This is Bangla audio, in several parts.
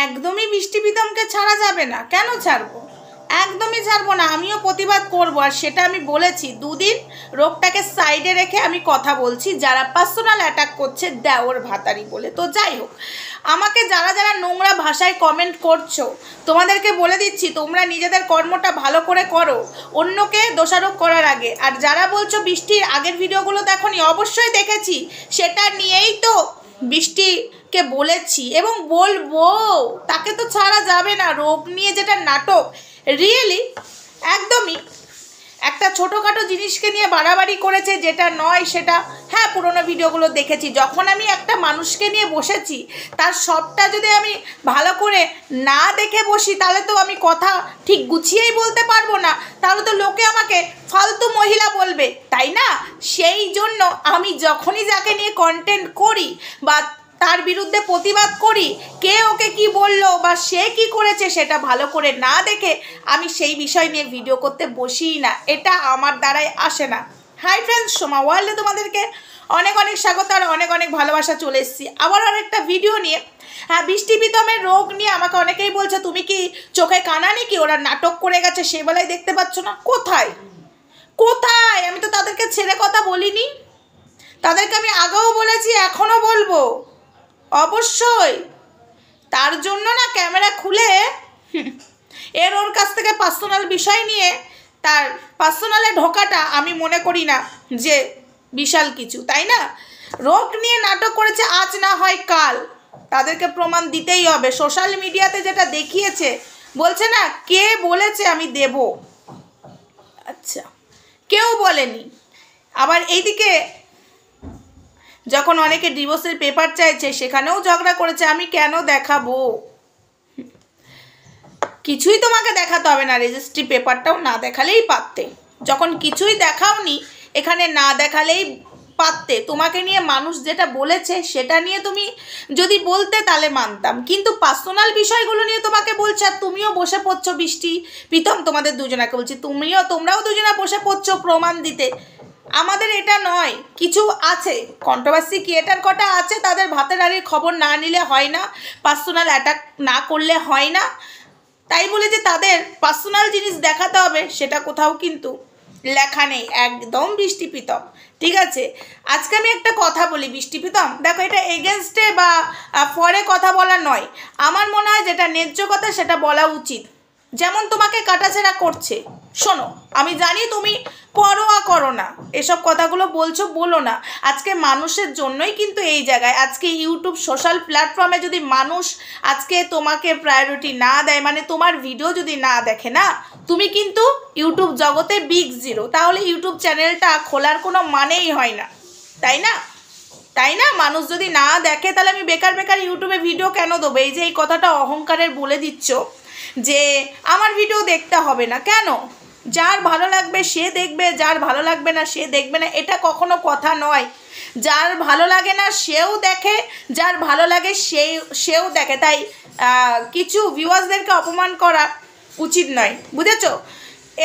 একদমই বৃষ্টি প্রীতমকে ছাড়া যাবে না। কেন ছাড়বো? একদমই ছাড়বো না। আমিও প্রতিবাদ করব, আর সেটা আমি বলেছি। দুদিন রোগটাকে সাইডে রেখে আমি কথা বলছি, যারা পার্সোনাল অ্যাটাক করছে দেওর ভাতারি বলে। তো যাই হোক, আমাকে যারা যারা নোংরা ভাষায় কমেন্ট করছো, তোমাদেরকে বলে দিচ্ছি, তোমরা নিজেদের কর্মটা ভালো করে করো, অন্যকে দোষারোপ করার আগে। আর যারা বলছো বৃষ্টির আগের ভিডিওগুলো দেখোনি, অবশ্যই দেখেছি, সেটা নিয়েই তো বৃষ্টিকে বলেছি এবং বলবো। তাকে তো ছাড়া যাবে না। রোগ নিয়ে যেটা নাটক, রিয়েলি একদমই একটা ছোটোখাটো জিনিসকে নিয়ে বাড়াবাড়ি করেছে, যেটা নয় সেটা। হ্যাঁ, পুরোনো ভিডিওগুলো দেখেছি। যখন আমি একটা মানুষকে নিয়ে বসেছি, তার সবটা যদি আমি ভালো করে না দেখে বসি, তাহলে তো আমি কথা ঠিক গুছিয়েই বলতে পারবো না। তাহলে তো লোকে আমাকে ফালতু মহিলা বলবে, তাই না? সেই জন্য আমি যখনই যাকে নিয়ে কন্টেন্ট করি বা তার বিরুদ্ধে প্রতিবাদ করি, কে ওকে কি বললো বা সে কি করেছে সেটা ভালো করে না দেখে আমি সেই বিষয় নিয়ে ভিডিও করতে বসিই না। এটা আমার দ্বারাই আসে না। হাই ফ্রেন্ডস, সোমা ওয়ার্ল্ডে তোমাদেরকে অনেক অনেক স্বাগত আর অনেক অনেক ভালোবাসা। চলে এসেছি আবার আরেকটা ভিডিও নিয়ে। হ্যাঁ, বৃষ্টি প্রীতমের রোগ নিয়ে আমাকে অনেকেই বলছে, তুমি কি চোখে কানা নাকি? ওরা নাটক করে গেছে, সে বেলায় দেখতে পাচ্ছ না? কোথায় কোথায়? আমি তো তাদেরকে ছেড়ে কথা বলিনি। তাদেরকে আমি আগেও বলেছি, এখনও বলবো অবশ্যই। তার জন্য না ক্যামেরা খুলে ওর কাছ থেকে পার্সোনাল বিষয় নিয়ে তার পার্সোনালে ঢোকাটা আমি মনে করি না যে বিশাল কিছু, তাই না? রোগ নিয়ে নাটক করেছে, আজ না হয় কাল তাদেরকে প্রমাণ দিতেই হবে। সোশ্যাল মিডিয়াতে যেটা দেখিয়েছে, বলছে না কে বলেছে আমি দেব, আচ্ছা কেউ বলেনি। আবার এইদিকে যখন অনেকে ডিভোর্সের পেপার চাইছে, সেখানেও ঝগড়া করেছে। আমি কেন দেখাবো? কিছুই তোমাকে দেখাতে হবে না, রেজিস্ট্রি পেপারটাও না দেখালেই পারতে। যখন কিছুই দেখাওনি, এখানে না দেখালেই পারতে। তোমাকে নিয়ে মানুষ যেটা বলেছে সেটা নিয়ে তুমি যদি বলতে তাহলে মানতাম, কিন্তু পার্সোনাল বিষয়গুলো নিয়ে তোমাকে বলছে। আর তুমিও বসে পড়ছো, বৃষ্টি প্রীতম তোমাদের দুজনাকে বলছি, তোমরাও দুজনা বসে পড়ছো প্রমাণ দিতে। আমাদের এটা নয়, কিছু আছে কন্ট্রোভার্সি ক্রিয়েটার কটা আছে, তাদের ভাতের হাঁড়ির খবর না নিলে হয় না, পার্সোনাল অ্যাটাক না করলে হয় না। তাই বলে যে তাদের পার্সোনাল জিনিস দেখাতে হবে, সেটা কোথাও কিন্তু লেখা নেই একদম। বৃষ্টি প্রীতম, ঠিক আছে, আজকে আমি একটা কথা বলি। বৃষ্টি প্রীতম দেখো, এটা এগেনস্টে বা ফরে কথা বলা নয়। আমার মনে হয় যেটা ন্যায্য কথা সেটা বলা উচিত। যেমন তোমাকে কাটাছেড়া করছে, শোনো, আমি জানি তুমি পরোয়া করো না, এসব কথাগুলো বলছো, বলো না। আজকে মানুষের জন্যই কিন্তু এই জায়গায়, আজকে ইউটিউব সোশ্যাল প্ল্যাটফর্মে যদি মানুষ আজকে তোমাকে প্রায়োরিটি না দেয়, মানে তোমার ভিডিও যদি না দেখে না, তুমি কিন্তু ইউটিউব জগতে বিগ জিরো। তাহলে ইউটিউব চ্যানেলটা খোলার কোনো মানেই হয় না, তাই না? তাই না? মানুষ যদি না দেখে, তাহলে আমি বেকার বেকার ইউটিউবে ভিডিও কেন দেবো? এই যে এই কথাটা অহংকারের বলে দিচ্ছ যে আমার ভিডিও দেখতে হবে না, কেন? যার ভালো লাগবে সে দেখবে, যার ভালো লাগবে না সে দেখবে না, এটা কখনো কথা নয়। যার ভালো লাগে না সেও দেখে, যার ভালো লাগে সেও দেখে। তাই কিছু ভিউয়ার্সদেরকে অপমান করা উচিত নয়, বুঝেছো?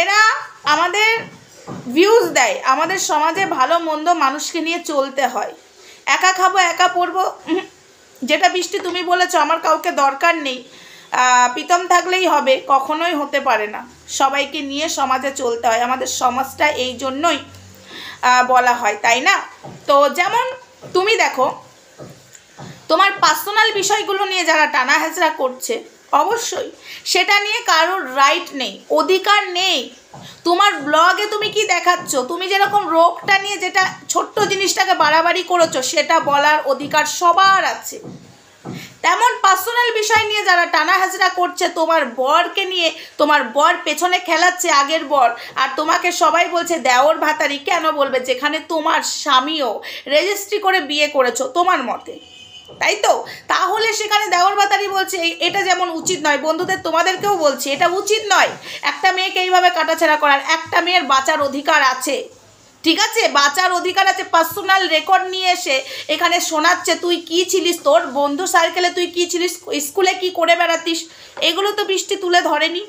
এরা আমাদের ভিউজ দেয়। আমাদের সমাজে ভালো মন্দ মানুষকে নিয়ে চলতে হয়। একা খাবো একা পড়বো, যেটা বৃষ্টি তুমি বলেছো, আমার কাউকে দরকার নেই, প্রীতম থাকলেই হবে, কখনোই হতে পারে না। সবাইকে নিয়ে সমাজে চলতে হয়। আমাদের সমাজটা এই জন্যই বলা হয়, তাই না? তো যেমন তুমি দেখো, তোমার পার্সোনাল বিষয়গুলো নিয়ে যারা টানা হেঁচড়া করছে, অবশ্যই সেটা নিয়ে কারোর রাইট নেই, অধিকার নেই। তোমার ব্লগে তুমি কি দেখাচ্ছ, তুমি যেরকম রোগটা নিয়ে যেটা ছোট্ট জিনিসটাকে বাড়াবাড়ি করেছো, সেটা বলার অধিকার সবার আছে। তেমন পার্সোনাল বিষয় নিয়ে যারা টানা হাজরা করছে, তোমার বরকে নিয়ে, তোমার বর পেছনে খেলাচ্ছে আগের বর, আর তোমাকে সবাই বলছে দেওর ভাতারি। কেন বলবে, যেখানে তোমার স্বামীও রেজিস্ট্রি করে বিয়ে করেছো তোমার মতে, তাই তো? তাহলে সেখানে দেওর ভাতারি বলছে, এটা যেমন উচিত নয়। বন্ধুদের তোমাদেরকেও বলছি, এটা উচিত নয় একটা মেয়েকে এইভাবে কাটাছেড়া করার। একটা মেয়ের বাঁচার অধিকার আছে, ঠিক আছে, বাঁচার অধিকার আছে। পার্সোনাল রেকর্ড নিয়ে এসে এখানে শোনাচ্ছে তুই কী ছিলিস, তোর বন্ধু সার্কেলে তুই কী ছিলিস, স্কুলে কি করে বেড়াতিস, এগুলো তো বৃষ্টি তুলে ধরেনি,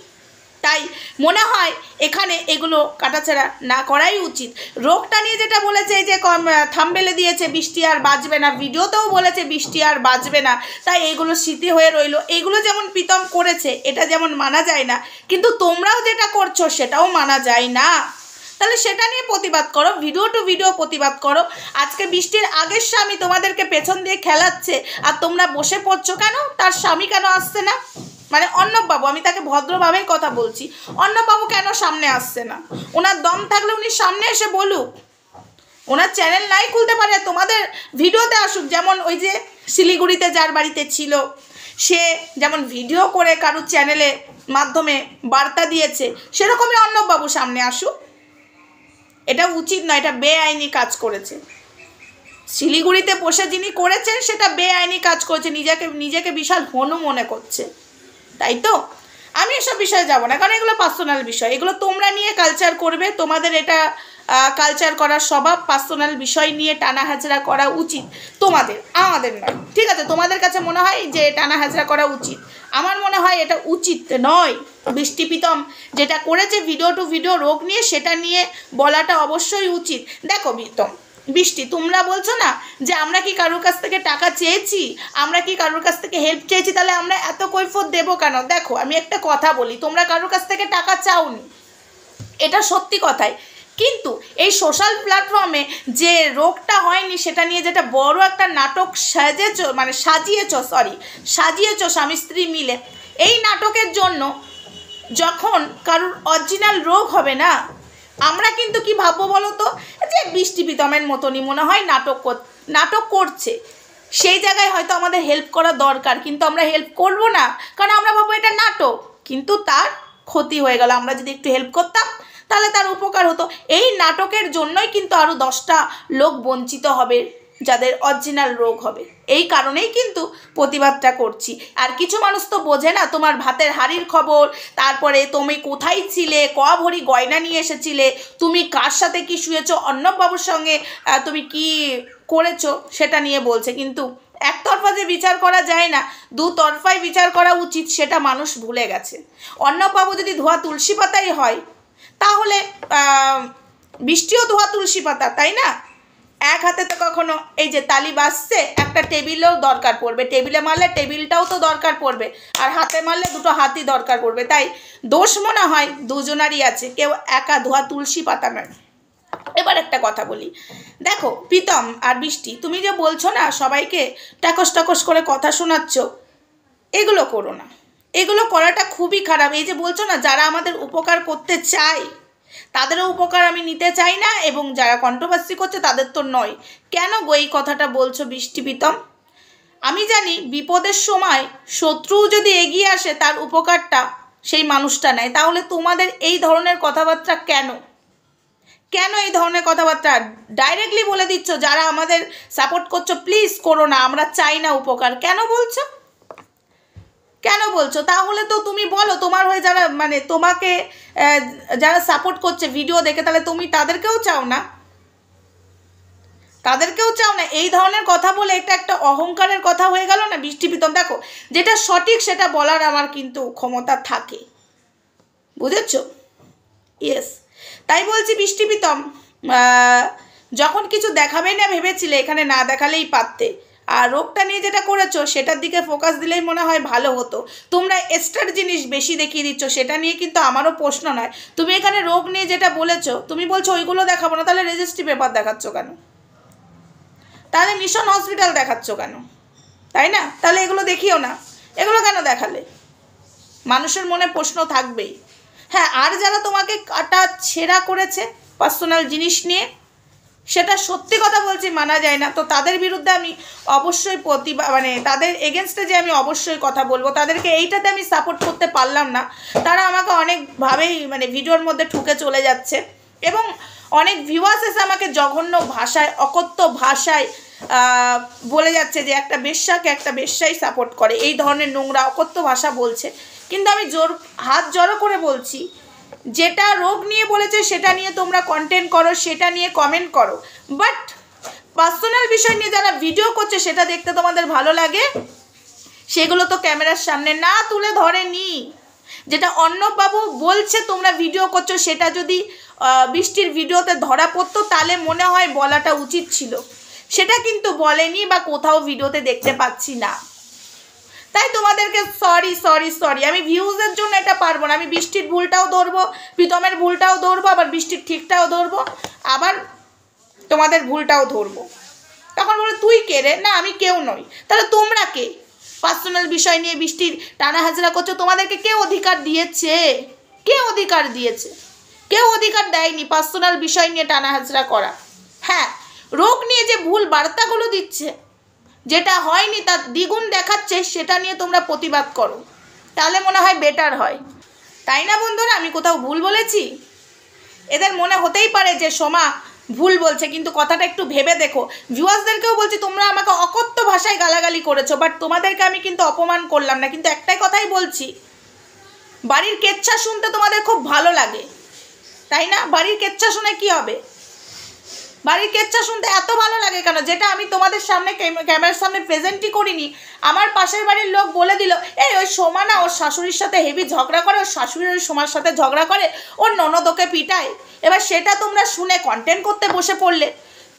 তাই মনে হয় এখানে এগুলো কাটাছেড়া না করাই উচিত। রোগটা নিয়ে যেটা বলেছে, এই যে থাম্বনেলে দিয়েছে বৃষ্টি আর বাঁচবে না, ভিডিওতেও বলেছে বৃষ্টি আর বাঁচবে না, তাই এগুলো স্মৃতি হয়ে রইলো। এগুলো যেমন প্রীতম করেছে এটা যেমন মানা যায় না, কিন্তু তোমরাও যেটা করছো সেটাও মানা যায় না। তাহলে সেটা নিয়ে প্রতিবাদ করো, ভিডিও টু ভিডিও প্রতিবাদ করো। আজকে বৃষ্টির আগের স্বামী তোমাদেরকে পেছন দিয়ে খেলাচ্ছে আর তোমরা বসে পড়ছো কেন? তার স্বামী কেন আসছে না? মানে অর্ণববাবু, আমি তাকে ভদ্রভাবেই কথা বলছি, অর্ণববাবু কেন সামনে আসছে না? ওনার দম থাকলে উনি সামনে এসে বলুক। ওনার চ্যানেল নাই খুলতে পারে, তোমাদের ভিডিওতে আসুক। যেমন ওই যে শিলিগুড়িতে যার বাড়িতে ছিল, সে যেমন ভিডিও করে কারুর চ্যানেলে মাধ্যমে বার্তা দিয়েছে, সেরকমই অর্ণববাবু সামনে আসুক। এটা উচিত নয়, এটা বেআইনি কাজ করেছে। শিলিগুড়িতে বসে যিনি করেছেন সেটা বেআইনি কাজ করেছে, নিজেকে বিশাল হনু মনে করছে, তাই তো? আমি এসব বিষয়ে যাব না, কারণ এগুলো পার্সোনাল বিষয়, এগুলো তোমরা নিয়ে কালচার করবে, তোমাদের এটা কালচার করার স্বভাব। পার্সোনাল বিষয় নিয়ে টানা হাজরা করা উচিত তোমাদের, আমাদের নয়, ঠিক আছে? তোমাদের কাছে মনে হয় যে টানা হাজরা করা উচিত, আমার মনে হয় এটা উচিত নয়। বৃষ্টি প্রীতম যেটা করেছে ভিডিও টু ভিডিও রোগ নিয়ে, সেটা নিয়ে বলাটা অবশ্যই উচিত। দেখো প্রীতম, বৃষ্টি, তোমরা বলছো না যে আমরা কি কারোর কাছ থেকে টাকা চেয়েছি, আমরা কি কারোর কাছ থেকে হেল্প চেয়েছি, তাহলে আমরা এত কৈফিয়ত দেবো কেন? দেখো আমি একটা কথা বলি, তোমরা কারোর কাছ থেকে টাকা চাওনি, এটা সত্যি কথাই, কিন্তু এই সোশ্যাল প্ল্যাটফর্মে যে রোগটা হয়নি সেটা নিয়ে যেটা বড় একটা নাটক সাজিয়েছো স্বামী স্ত্রী মিলে, এই নাটকের জন্য যখন কারোর অরিজিনাল রোগ হবে না, আমরা কিন্তু কি ভাববো বলো তো, যে বৃষ্টি প্রীতমের মতনই মনে হয় নাটক করছে, সেই জায়গায় হয়তো আমাদের হেল্প করা দরকার, কিন্তু আমরা হেল্প করব না, কারণ আমরা ভাববো এটা নাটক, কিন্তু তার ক্ষতি হয়ে গেল। আমরা যদি একটু হেল্প করতাম তাহলে তার উপকার হতো। এই নাটকের জন্যই কিন্তু আরও 10টা লোক বঞ্চিত হবে যাদের অরিজিনাল রোগ হবে, এই কারণেই কিন্তু প্রতিবাদটা করছি। আর কিছু মানুষ তো বোঝে না তোমার ভাতের হাড়ির খবর, তারপরে তুমি কোথায় ছিলে, ক ভরি গয়না নিয়ে এসেছিলে, তুমি কার সাথে কি শুয়েছো, অর্ণববাবুর সঙ্গে তুমি কি করেছো সেটা নিয়ে বলছে, কিন্তু একতরফা যে বিচার করা যায় না, দুতরফায় বিচার করা উচিত, সেটা মানুষ ভুলে গেছে। অর্ণববাবু যদি ধোয়া তুলসী পাতাই হয়, তাহলে বৃষ্টিও ধোয়া তুলসী পাতা, তাই না? এক হাতে তো কখনো এই যে তালি বাজছে, একটা টেবিলেও দরকার পড়বে, টেবিলে মারলে টেবিলটাও তো দরকার পড়বে, আর হাতে মারলে দুটো হাতই দরকার পড়বে। তাই দোষ মনে হয় দুজনারই আছে, কেউ একা ধোয়া তুলসী পাতা নয়। এবার একটা কথা বলি, দেখো প্রীতম আর বৃষ্টি, তুমি যে বলছো না সবাইকে টাকস করে কথা শোনাচ্ছ, এগুলো করো না, এগুলো করাটা খুবই খারাপ। এই যে বলছো না যারা আমাদের উপকার করতে চায় তাদেরও উপকার আমি নিতে চাই না, এবং যারা কন্ট্রোভার্সি করছে তাদের তো নয়। কেন গো এই কথাটা বলছো বৃষ্টি প্রীতম? আমি জানি বিপদের সময় শত্রু যদি এগিয়ে আসে তার উপকারটা সেই মানুষটা নেয়, তাহলে তোমাদের এই ধরনের কথাবার্তা কেন এই ধরনের কথাবার্তা? ডাইরেক্টলি বলে দিচ্ছ যারা আমাদের সাপোর্ট করছো প্লিজ করো না, আমরা চাই না উপকার, কেন বলছো? তাহলে তো তুমি বলো তোমার হয়ে যারা মানে তোমাকে যারা সাপোর্ট করছে ভিডিও দেখে, তাহলে তুমি তাদেরকেও চাও না? এই ধরনের কথা বলে এটা একটা অহংকারের কথা হয়ে গেল না বৃষ্টি প্রীতম? দেখো যেটা সঠিক সেটা বলার আমার কিন্তু ক্ষমতা থাকে, বুঝেছো? ইয়েস, তাই বলছি বৃষ্টি প্রীতম, যখন কিছু দেখাবে না ভেবেছিলে, এখানে না দেখালেই পারতে। আর রোগটা নিয়ে যেটা করেছো সেটার দিকে ফোকাস দিলেই মনে হয় ভালো হতো। তোমরা এক্সট্রা জিনিস বেশি দেখিয়ে দিচ্ছ, সেটা নিয়ে কিন্তু আমারও প্রশ্ন নয়। তুমি এখানে রোগ নিয়ে যেটা বলেছো, তুমি বলছো ওইগুলো দেখাবো না, তাহলে রেজিস্ট্রি পেপার দেখাচ্ছ কেন? তাহলে মিশন হসপিটাল দেখাচ্ছ কেন? তাই না? তাহলে এগুলো দেখিও না, এগুলো কেন দেখালে? মানুষের মনে প্রশ্ন থাকবেই। হ্যাঁ, আর যারা তোমাকে কাটা ছেঁড়া করেছে পার্সোনাল জিনিস নিয়ে, সেটা সত্যি কথা বলছি মানা যায় না, তো তাদের বিরুদ্ধে আমি অবশ্যই তাদের এগেনস্টে যে আমি অবশ্যই কথা বলবো। তাদেরকে এইটাতে আমি সাপোর্ট করতে পারলাম না, তারা আমাকে অনেকভাবেই ভিডিওর মধ্যে ঠুকে চলে যাচ্ছে, এবং অনেক ভিউয়ার্স এসে আমাকে জঘন্য ভাষায়, অকথ্য ভাষায় বলে যাচ্ছে যে একটা বেশ্যাকে একটা বেশ্যাই সাপোর্ট করে, এই ধরনের নোংরা অকথ্য ভাষা বলছে। কিন্তু আমি হাত জড়ো করে বলছি, যেটা রোগ নিয়ে বলেছে সেটা নিয়ে তোমরা কন্টেন্ট করো, সেটা নিয়ে কমেন্ট করো, বাট পার্সোনাল বিষয় নিয়ে যারা ভিডিও করছে সেটা দেখতে তোমাদের ভালো লাগে, সেগুলো তো ক্যামেরার সামনে না তুলে ধরেনি। যেটা অর্ণববাবু বলছে তোমরা ভিডিও করছো সেটা যদি বৃষ্টির ভিডিওতে ধরা পড়তো তাহলে মনে হয় বলাটা উচিত ছিল, সেটা কিন্তু বলেনি বা কোথাও ভিডিওতে দেখতে পাচ্ছি না। তাই তোমাদেরকে সরি সরি সরি, আমি ভিউজের জন্য এটা পারবো না। আমি বৃষ্টির ভুলটাও ধরবো, প্রীতমের ভুলটাও ধরবো, আবার বৃষ্টির ঠিকটাও ধরবো, আবার তোমাদের ভুলটাও ধরবো। তখন বলো তুই কে রে? না আমি কেউ নই। তাহলে তোমরা কে? পার্সোনাল বিষয় নিয়ে বৃষ্টির টানা হাজরা করছো। তোমাদেরকে কে অধিকার দিয়েছে? কে অধিকার দিয়েছে? কেউ অধিকার দেয়নি পার্সোনাল বিষয় নিয়ে টানা হাজরা করা। হ্যাঁ, রোগ নিয়ে যে ভুল বার্তাগুলো দিচ্ছে, যেটা হয়নি তার দ্বিগুণ দেখাচ্ছে, সেটা নিয়ে তোমরা প্রতিবাদ করো, তাহলে মনে হয় বেটার হয়, তাই না বন্ধুরা? আমি কোথাও ভুল বলেছি? এদের মনে হতেই পারে যে সোমা ভুল বলছে, কিন্তু কথাটা একটু ভেবে দেখো। ভিউয়ার্সদেরকেও বলছি, তোমরা আমাকে অকথ্য ভাষায় গালাগালি করেছো, বাট তোমাদেরকে আমি কিন্তু অপমান করলাম না। কিন্তু একটাই কথাই বলছি, বাড়ির কেচ্ছা শুনতে তোমাদের খুব ভালো লাগে, তাই না? বাড়ির কেচ্ছা শুনে কি হবে? বাড়ির কেচ্ছা শুনতে এত ভালো লাগে কেন? যেটা আমি তোমাদের সামনে ক্যামেরার সামনে প্রেজেন্টই করিনি। আমার পাশের বাড়ির লোক বলে দিল, এই ওই সোমা না ওর শাশুড়ির সাথে হেভি ঝগড়া করে, ওর শাশুড়ি ওই সোমার সাথে ঝগড়া করে, ওর ননদ ওকে পিটায়। এবার সেটা তোমরা শুনে কন্টেন্ট করতে বসে পড়লে,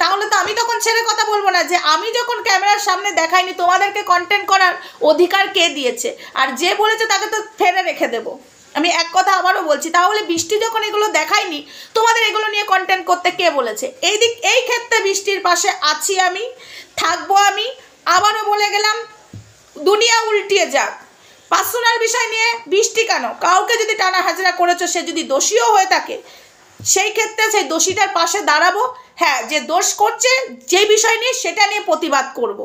তাহলে তো আমি তখন ছেড়ে কথা বলবো না যে আমি যখন ক্যামেরার সামনে দেখাইনি তোমাদেরকে কন্টেন্ট করার অধিকার কে দিয়েছে? আর যে বলেছে তাকে তো ফেলে রেখে দেবো। আমি এক কথা আবারও বলছি, তাহলে বৃষ্টি যখন এগুলো দেখায়নি, তোমাদের এগুলো নিয়ে কন্টেন্ট করতে কে বলেছে? এই ক্ষেত্রে বৃষ্টির পাশে আছি আমি, থাকবো আমি। আবারও বলে গেলাম, দুনিয়া উল্টিয়ে যাক, পার্সোনাল বিষয় নিয়ে বৃষ্টি কেন? কাউকে যদি টানা হাজরা করেছো, সে যদি দোষীও হয়ে থাকে, সেই ক্ষেত্রে সেই দোষীটার পাশে দাঁড়াবো। হ্যাঁ, যে দোষ করছে যে বিষয় নিয়ে, সেটা নিয়ে প্রতিবাদ করব।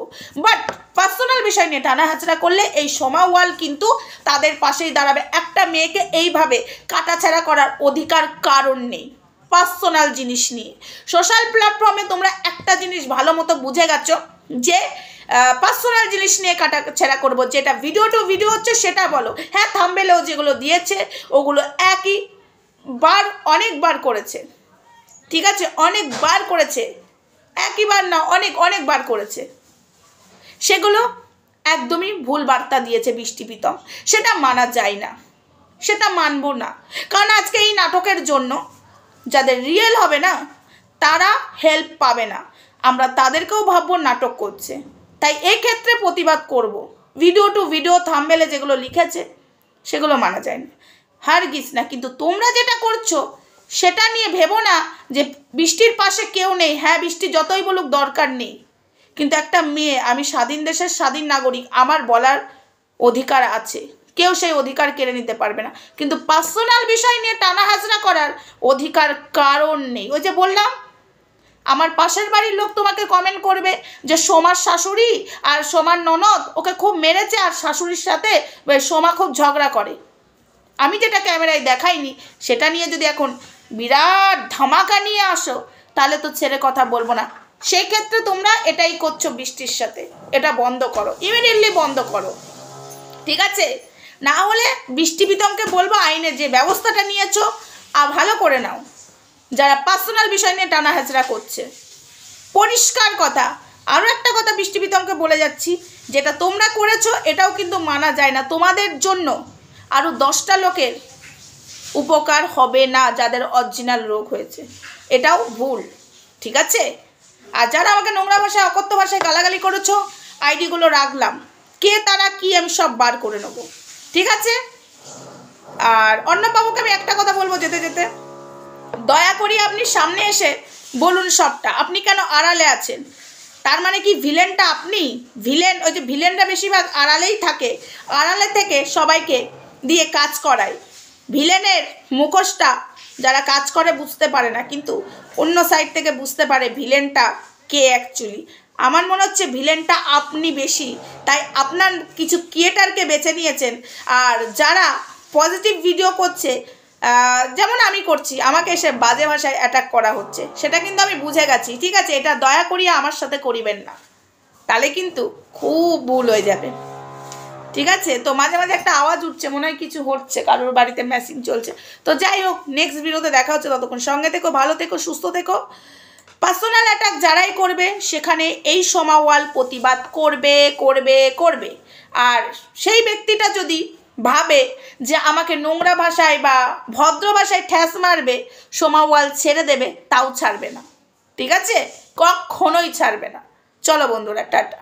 বাট পার্সোনাল বিষয় নিয়ে টানা হাজরা করলে এই সোমা ওয়াল কিন্তু তাদের পাশেই দাঁড়াবে। একটা মেয়েকে এইভাবে কাটাছাড়া করার অধিকার কারণ নেই পার্সোনাল জিনিস নিয়ে। সোশ্যাল প্ল্যাটফর্মে তোমরা একটা জিনিস ভালো মতো বুঝে গেছো যে পার্সোনাল জিনিস নিয়ে কাটাছেড়া করবো, যেটা ভিডিও টু ভিডিও হচ্ছে সেটা বলো। হ্যাঁ, থাম্বনেলেও যেগুলো দিয়েছে ওগুলো একই বার অনেকবার করেছে, ঠিক আছে, অনেকবার করেছে, একইবার না, অনেকবার করেছে। সেগুলো একদমই ভুল বার্তা দিয়েছে বৃষ্টি প্রীতম, সেটা মানা যায় না, সেটা মানবো না। কারণ আজকে এই নাটকের জন্য যাদের রিয়েল হবে না, তারা হেল্প পাবে না, আমরা তাদেরকেও ভাববো নাটক করছে। তাই এই ক্ষেত্রে প্রতিবাদ করব। ভিডিও টু ভিডিও থাম্বনেলে যেগুলো লিখেছে সেগুলো মানা যায় না, হারগিজ না। কিন্তু তোমরা যেটা করছো সেটা নিয়ে ভেবো না যে বৃষ্টির পাশে কেউ নেই। হ্যাঁ, বৃষ্টি যতই বলুক দরকার নেই, কিন্তু একটা মেয়ে, আমি স্বাধীন দেশের স্বাধীন নাগরিক, আমার বলার অধিকার আছে, কেউ সেই অধিকার কেড়ে নিতে পারবে না। কিন্তু পার্সোনাল বিষয় নিয়ে টানা হাজরা করার অধিকার কারণ নেই। ওই যে বললাম, আমার পাশের বাড়ির লোক তোমাকে কমেন্ট করবে যে সোমার শাশুড়ি আর সোমার ননদ ওকে খুব মেরেছে, আর শাশুড়ির সাথে সোমা খুব ঝগড়া করে। আমি যেটা ক্যামেরায় দেখাইনি সেটা নিয়ে যদি এখন বিরাট ধামাকা নিয়ে আসো, তাহলে তো ছেড়ে কথা বলবো না। সেই ক্ষেত্রে তোমরা এটাই করছো বৃষ্টির সাথে, এটা বন্ধ করো, ইমিডিয়েটলি বন্ধ করো, ঠিক আছে? না হলে বৃষ্টি প্রীতমকে বলবো আইনের যে ব্যবস্থাটা নিয়েছো ভালো করে নাও, যারা পার্সোনাল বিষয় নিয়ে টানা হাজরা করছে। পরিষ্কার কথা। আরও একটা কথা বৃষ্টি প্রীতমকে বলে যাচ্ছি, যেটা তোমরা করেছো এটাও কিন্তু মানা যায় না। তোমাদের জন্য আরও 10টা লোকের উপকার হবে না যাদের অরিজিনাল রোগ হয়েছে, এটাও ভুল, ঠিক আছে? আর যারা আমাকে নোংরা ভাষায় অকথ্য ভাষায় গালাগালি করেছো, আইডিগুলো রাখলাম, কে তারা কি আমি সব বার করে নেব, ঠিক আছে? আর অর্ণববাবুকে আমি একটা কথা বলবো যেতে যেতে, দয়া করি আপনি সামনে এসে বলুন সবটা। আপনি কেন আড়ালে আছেন? তার মানে কি ভিলেনটা আপনি? ভিলেন, ওই যে ভিলেনরা বেশিরভাগ আড়ালেই থাকে, আড়ালে থেকে সবাইকে দিয়ে কাজ করায়। ভিলেনের মুখোশটা যারা কাজ করে বুঝতে পারে না, কিন্তু অন্য সাইড থেকে বুঝতে পারে ভিলেনটা কে অ্যাকচুয়ালি। আমার মনে হচ্ছে ভিলেনটা আপনি বেশি, তাই আপনার কিছু ক্রিয়েটারকে বেছে নিয়েছেন। আর যারা পজিটিভ ভিডিও করছে, যেমন আমি করছি, আমাকে এসে বাজে ভাষায় অ্যাটাক করা হচ্ছে, সেটা কিন্তু আমি বুঝে গেছি, ঠিক আছে? এটা দয়া করিয়া আমার সাথে করিবেন না, তাহলে কিন্তু খুব ভুল হয়ে যাবে, ঠিক আছে? তো মাঝে মাঝে একটা আওয়াজ উঠছে, মনে হয় কিছু হচ্ছে, কারোর বাড়িতে মেশিন চলছে। তো যাই হোক, নেক্সট ভিডিওতে দেখা হচ্ছে, ততক্ষণ সঙ্গে থেকো, ভালো থেকো, সুস্থ থেকো। পার্সোনাল অ্যাটাক যারাই করবে সেখানে এই সোমা ওয়াল প্রতিবাদ করবে করবে করবে। আর সেই ব্যক্তিটা যদি ভাবে যে আমাকে নোংরা ভাষায় বা ভদ্র ভাষায় ঠ্যাস মারবে, সোমা ওয়াল ছেড়ে দেবে, তাও ছাড়বে না, ঠিক আছে? কখনোই ছাড়বে না। চলো বন্ধুরা, টাটা।